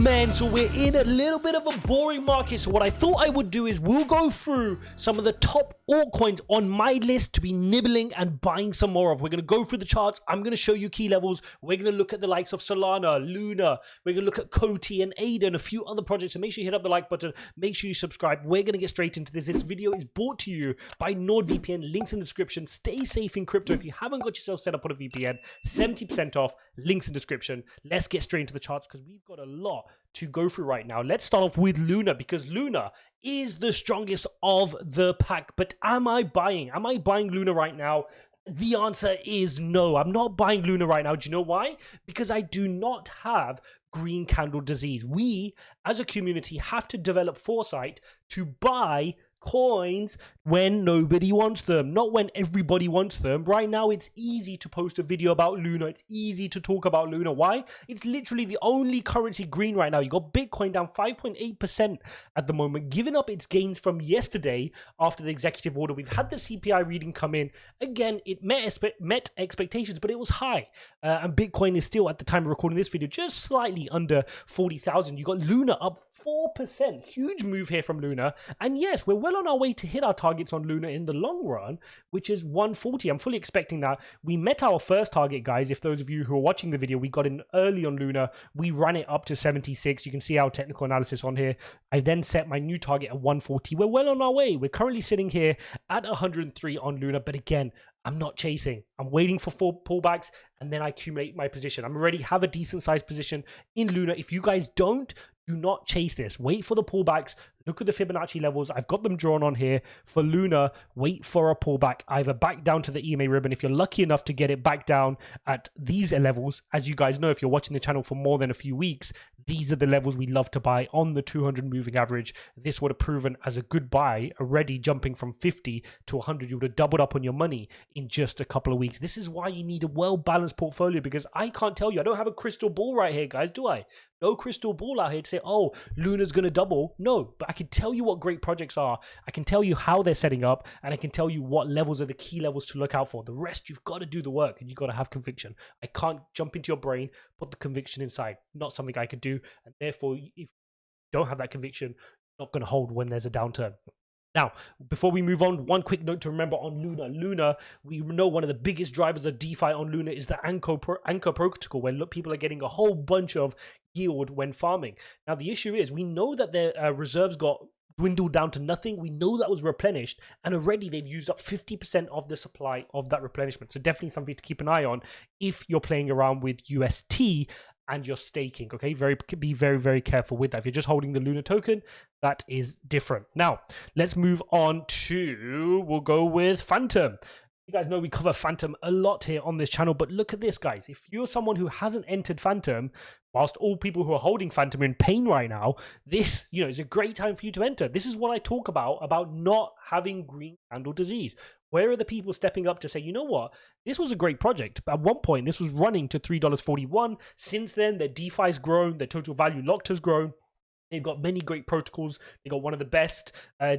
man, so we're in a little bit of a boring market. So what I thought I would do is we'll go through some of the top altcoins on my list to be nibbling and buying some more of. We're going to go through the charts. I'm going to show you key levels. We're going to look at the likes of Solana, Luna. We're going to look at Coty and Ada and a few other projects. So make sure you hit up the like button. Make sure you subscribe. We're going to get straight into this. This video is brought to you by NordVPN. Links in the description. Stay safe in crypto. If you haven't got yourself set up on a VPN, 70% off. Links in the description. Let's get straight into the charts because we've got a lot to go through right now. Let's start off with Luna because Luna is the strongest of the pack. But am I buying? Am I buying Luna right now? The answer is no. I'm not buying Luna right now. Do you know why? Because I do not have green candle disease. We as a community have to develop foresight to buy coins when nobody wants them, not when everybody wants them. Right now it's easy to post a video about Luna. It's easy to talk about Luna. Why? It's literally the only currency green right now. You got Bitcoin down 5.8% at the moment, giving up its gains from yesterday after the executive order. We've had the CPI reading come in again. It met expectations, but it was high, and Bitcoin is still, at the time of recording this video, just slightly under 40,000. You got Luna up 4%. Huge move here from Luna. And yes, we're well on our way to hit our targets on Luna in the long run, which is 140. I'm fully expecting that. We met our first target, guys. If those of you who are watching the video, we got in early on Luna. We ran it up to 76. You can see our technical analysis on here. I then set my new target at 140. We're well on our way. We're currently sitting here at 103 on Luna. But again, I'm not chasing. I'm waiting for 4 pullbacks and then I accumulate my position. I'm already have a decent sized position in Luna. If you guys don't, do not chase this. Wait for the pullbacks. Look at the Fibonacci levels. I've got them drawn on here. For Luna, wait for a pullback. Either back down to the EMA ribbon. If you're lucky enough to get it back down at these levels, as you guys know, if you're watching the channel for more than a few weeks, these are the levels we love to buy on the 200 moving average. This would have proven as a good buy, already jumping from 50 to 100. You would have doubled up on your money in just a couple of weeks. This is why you need a well-balanced portfolio, because I can't tell you. I don't have a crystal ball right here, guys, do I? No crystal ball out here to say, oh, Luna's going to double. No, but I can tell you what great projects are. I can tell you how they're setting up, and I can tell you what levels are the key levels to look out for. The rest, you've got to do the work, and you've got to have conviction. I can't jump into your brain, put the conviction inside. Not something I could do, and therefore, if you don't have that conviction, you're not going to hold when there's a downturn. Now, before we move on, one quick note to remember on Luna. Luna, we know one of the biggest drivers of DeFi on Luna is the Anchor protocol, where people are getting a whole bunch of yield when farming. Now, the issue is we know that their reserves got dwindled down to nothing. We know that was replenished, and already they've used up 50% of the supply of that replenishment. So definitely something to keep an eye on if you're playing around with UST and you're staking. Okay, be very careful with that. If you're just holding the Luna token, that is different. Now let's move on to, we'll go with Phantom. You guys know we cover Phantom a lot here on this channel, but look at this, guys. If you're someone who hasn't entered Phantom, whilst all people who are holding Phantom are in pain right now, this, is a great time for you to enter. This is what I talk about not having green candle disease. Where are the people stepping up to say, you know what, this was a great project. At one point, this was running to $3.41. Since then, their DeFi's grown, their total value locked has grown. They've got many great protocols. They've got one of the best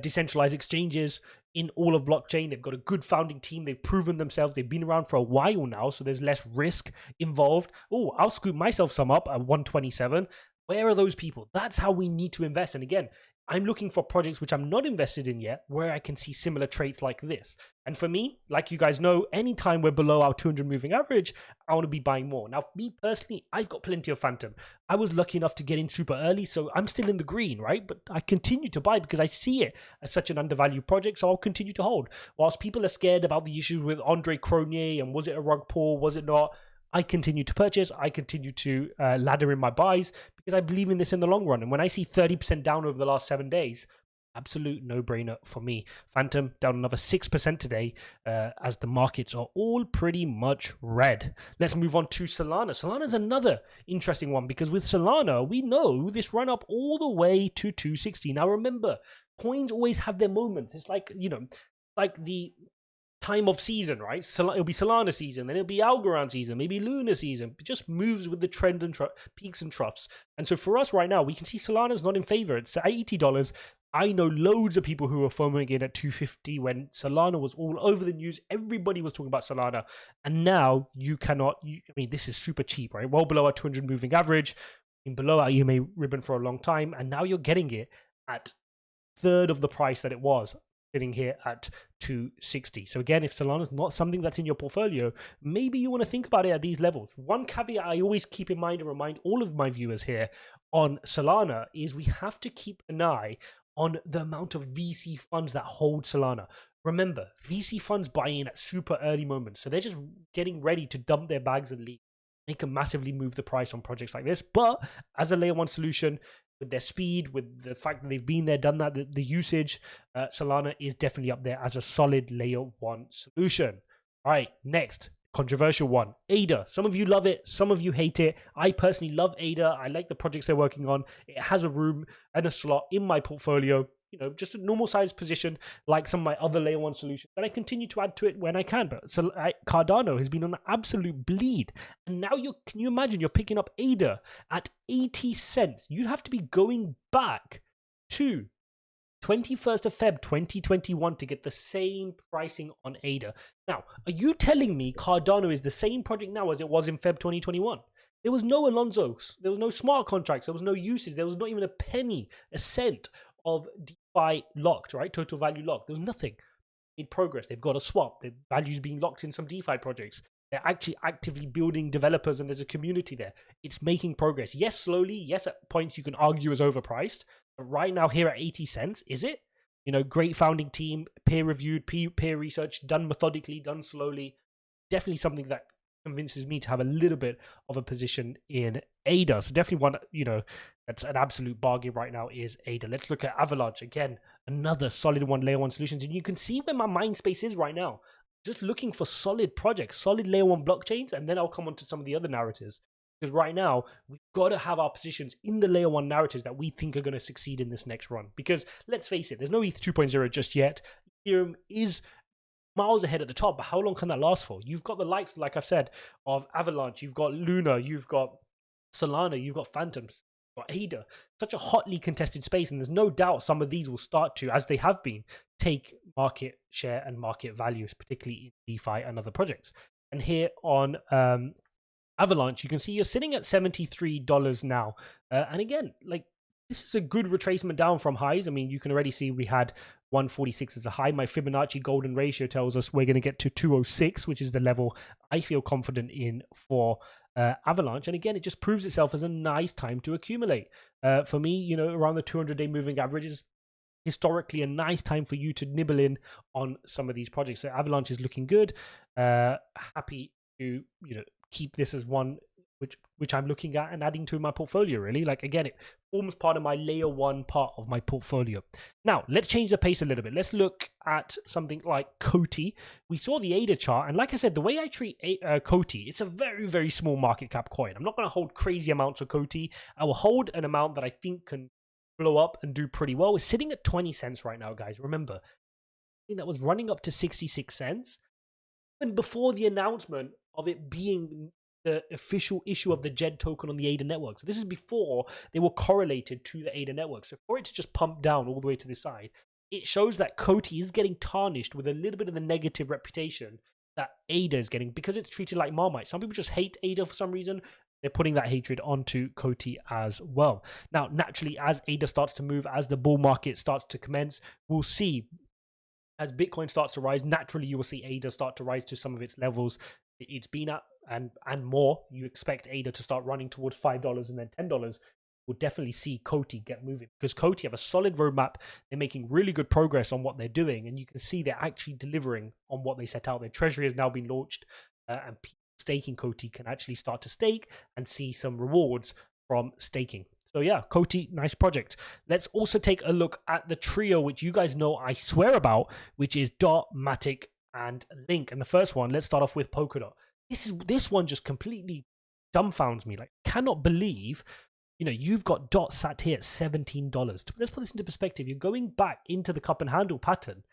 decentralized exchanges in all of blockchain. They've got a good founding team. They've proven themselves. They've been around for a while now, so there's less risk involved. Oh, I'll scoop myself some up at 127. Where are those people? That's how we need to invest. And again, I'm looking for projects which I'm not invested in yet, where I can see similar traits like this. And for me, like you guys know, anytime we're below our 200 moving average, I want to be buying more. Now, me personally, I've got plenty of Phantom. I was lucky enough to get in super early, so I'm still in the green, right? But I continue to buy because I see it as such an undervalued project, so I'll continue to hold. Whilst people are scared about the issues with Andre Cronje and was it a rug pull, was it not? I continue to purchase. I continue to ladder in my buys because I believe in this in the long run. And when I see 30% down over the last 7 days, absolute no-brainer for me. Phantom down another 6% today as the markets are all pretty much red. Let's move on to Solana. Solana is another interesting one because with Solana, we know this run up all the way to 260. Now remember, coins always have their moments. It's like, like the time of season, right? It'll be Solana season, then it'll be Algorand season, maybe Luna season. It just moves with the trend and peaks and troughs. And so for us right now, we can see Solana's not in favor. It's at $80. I know loads of people who are foaming in at 250 when Solana was all over the news. Everybody was talking about Solana. And now you cannot, I mean, this is super cheap, right? Well below our 200 moving average. been below our EMA ribbon for a long time, and now you're getting it at third of the price that it was, sitting here at 260. So again, if Solana's not something that's in your portfolio, maybe you want to think about it at these levels. One caveat I always keep in mind and remind all of my viewers here on Solana is we have to keep an eye on the amount of VC funds that hold Solana. Remember, VC funds buy in at super early moments, so they're just getting ready to dump their bags and leave. They can massively move the price on projects like this, but as a layer one solution, with their speed, with the fact that they've been there, done that, the usage, Solana is definitely up there as a solid layer one solution. All right, next, controversial one, ADA. Some of you love it, some of you hate it. I personally love ADA. I like the projects they're working on. It has a room and a slot in my portfolio, you know, just a normal size position like some of my other layer one solutions, and I continue to add to it when I can. But so Cardano has been on an absolute bleed, and now can you imagine you're picking up ADA at 80 cents? You'd have to be going back to 21st of Feb 2021 to get the same pricing on ADA. Now, are you telling me Cardano is the same project now as it was in Feb 2021? There was no Alonso's, there was no smart contracts, there was no uses, there was not even a penny, a cent of DeFi locked, right? Total value locked. There was nothing. In progress, they've got a swap. The value's being locked in some DeFi projects. They're actually actively building developers, and there's a community there. It's making progress. Yes, slowly. Yes, at points you can argue is overpriced. But right now, here at 80 cents, is it? You know, great founding team, peer reviewed, peer research, done methodically, done slowly. Definitely something that convinces me to have a little bit of a position in ADA. So definitely one, you know, that's an absolute bargain right now is ADA. Let's look at Avalanche. Again, another solid one, layer one solutions. And you can see where my mind space is right now. Just looking for solid projects, solid layer one blockchains, and then I'll come on to some of the other narratives. Because right now, we've got to have our positions in the layer one narratives that we think are going to succeed in this next run. Because let's face it, there's no ETH 2.0 just yet. Ethereum is miles ahead at the top, but how long can that last for? You've got the likes, like I've said, of Avalanche, you've got Luna, you've got Solana, you've got Phantoms, you've got ADA. Such a hotly contested space, and there's no doubt some of these will start to, as they have been, take market share and market values, particularly in DeFi and other projects. And here on Avalanche, you can see you're sitting at $73 now. And again, like, this is a good retracement down from highs. I mean, you can already see we had 146 as a high. My Fibonacci golden ratio tells us we're going to get to 206, which is the level I feel confident in for Avalanche. And again, it just proves itself as a nice time to accumulate. For me, you know, around the 200-day moving average is historically a nice time for you to nibble in on some of these projects. So Avalanche is looking good. Happy to, you know, keep this as one which I'm looking at and adding to my portfolio, really. Like, again, it forms part of my layer one part of my portfolio. Now, let's change the pace a little bit. Let's look at something like Coty. We saw the ADA chart, and like I said, the way I treat Coty, it's a very, very small market cap coin. I'm not going to hold crazy amounts of Coty. I will hold an amount that I think can blow up and do pretty well. We're sitting at 20 cents right now, guys. Remember, I think that was running up to 66 cents. And before the announcement of it being the official issue of the JED token on the ADA network. So this is before they were correlated to the ADA network. So for it to just pump down all the way to the side, it shows that Coty is getting tarnished with a little bit of the negative reputation that ADA is getting because it's treated like Marmite. Some people just hate ADA for some reason. They're putting that hatred onto Coty as well. Now, naturally, as ADA starts to move, as the bull market starts to commence, we'll see as Bitcoin starts to rise, naturally you will see ADA start to rise to some of its levels it's been at and more. You expect ADA to start running towards $5 and then $10. We'll definitely see Coty get moving because Coty have a solid roadmap. They're making really good progress on what they're doing, and you can see they're actually delivering on what they set out. Their treasury has now been launched, and people staking Coty can actually start to stake and see some rewards from staking. So yeah, Coty, nice project. Let's also take a look at the trio, which you guys know I swear about, which is Dot, Matic, and Link. And the first one, let's start off with Polkadot. This one just completely dumbfounds me. Like, cannot believe, you know, you've got Dot sat here at $17. Let's put this into perspective. You're going back into the cup and handle pattern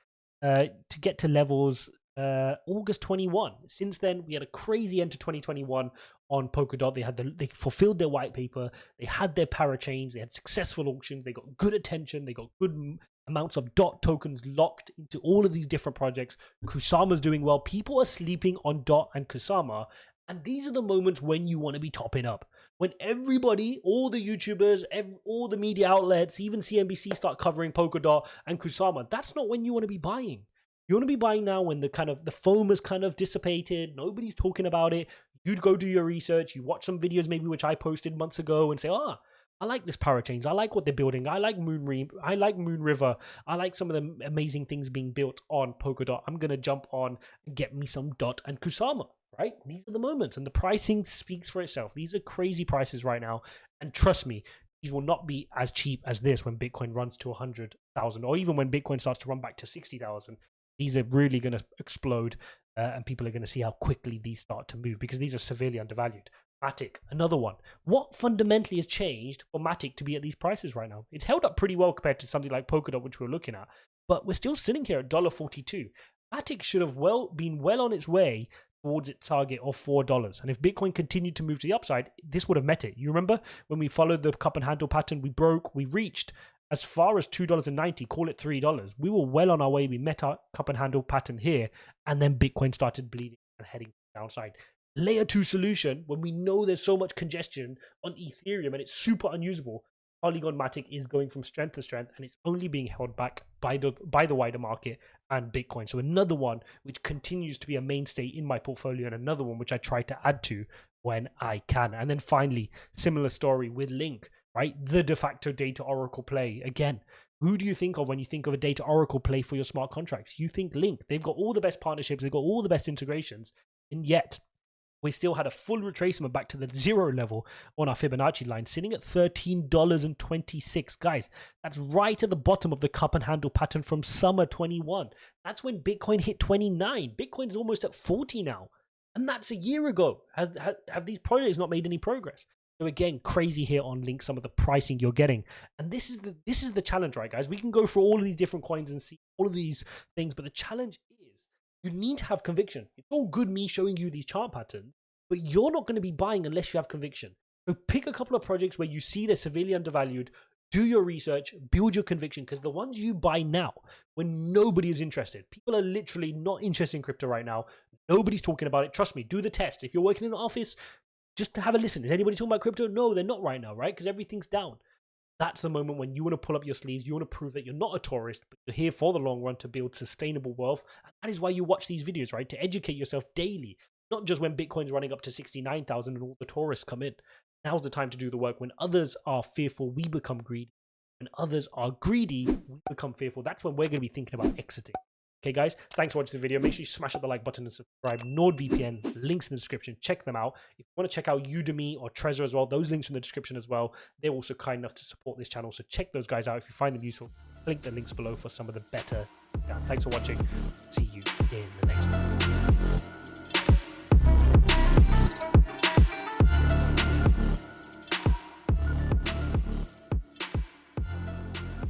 to get to levels August 21. Since then, we had a crazy end to 2021 on Polkadot. They fulfilled their white paper. They had their parachains. They had successful auctions. They got good attention. They got good amounts of Dot tokens locked into all of these different projects. Kusama's doing well. People are sleeping on Dot and Kusama, and these are the moments when you want to be topping up. when everybody, all the YouTubers, all the media outlets, even CNBC start covering Polkadot and Kusama, that's not when you want to be buying. You want to be buying now when the foam has kind of dissipated, nobody's talking about it. You'd go do your research, you watch some videos maybe which I posted months ago and say, I like this parachains, I like what they're building, I like Moon River, I like some of the amazing things being built on Polkadot. I'm going to jump on and get me some DOT and Kusama. Right? These are the moments, and the pricing speaks for itself. These are crazy prices right now, and trust me, these will not be as cheap as this when Bitcoin runs to 100,000, or even when Bitcoin starts to run back to 60,000. These are really going to explode, and people are going to see how quickly these start to move, because these are severely undervalued. Matic, another one. What fundamentally has changed for Matic to be at these prices right now? It's held up pretty well compared to something like Polkadot, which we're looking at, but we're still sitting here at $1.42. Matic should have been well on its way towards its target of $4. And if Bitcoin continued to move to the upside, this would have met it. You remember when we followed the cup and handle pattern, we reached as far as $2.90, call it $3. We were well on our way. We met our cup and handle pattern here, and then Bitcoin started bleeding and heading downside. Layer 2 solution, when we know there's so much congestion on Ethereum and it's super unusable, Polygon Matic is going from strength to strength, and it's only being held back by the wider market and Bitcoin. So another one which continues to be a mainstay in my portfolio, and another one which I try to add to when I can. And then finally, similar story with Link, right? The de facto data oracle play. Again, who do you think of when you think of a data oracle play for your smart contracts? You think Link. They've got all the best partnerships, they've got all the best integrations, and yet we still had a full retracement back to the zero level on our Fibonacci line, sitting at $13.26. Guys, that's right at the bottom of the cup and handle pattern from summer 21. That's when Bitcoin hit 29. Bitcoin's almost at 40 now. And that's a year ago. Have these projects not made any progress? So again, crazy here on Link, some of the pricing you're getting. And this is the challenge, right, guys? We can go through all of these different coins and see all of these things, but the challenge is you need to have conviction. It's all good me showing you these chart patterns, but you're not going to be buying unless you have conviction. So pick a couple of projects where you see they're severely undervalued, do your research, build your conviction, because the ones you buy now, when nobody is interested, people are literally not interested in crypto right now, nobody's talking about it. Trust me, do the test. If you're working in the office, just to have a listen. Is anybody talking about crypto? No, they're not right now, right? Because everything's down. That's the moment when you want to pull up your sleeves. You want to prove that you're not a tourist, but you're here for the long run to build sustainable wealth. And that is why you watch these videos, right? To educate yourself daily, not just when Bitcoin's running up to 69,000 and all the tourists come in. Now's the time to do the work. When others are fearful, we become greedy. When others are greedy, we become fearful. That's when we're going to be thinking about exiting. Okay, guys, thanks for watching the video. Make sure you smash up the like button and subscribe. NordVPN, links in the description. Check them out. If you want to check out Udemy or TREZOR as well, those links in the description as well. They're also kind enough to support this channel, so check those guys out if you find them useful. Link the links below for some of the better. Thanks for watching. See you in the next one.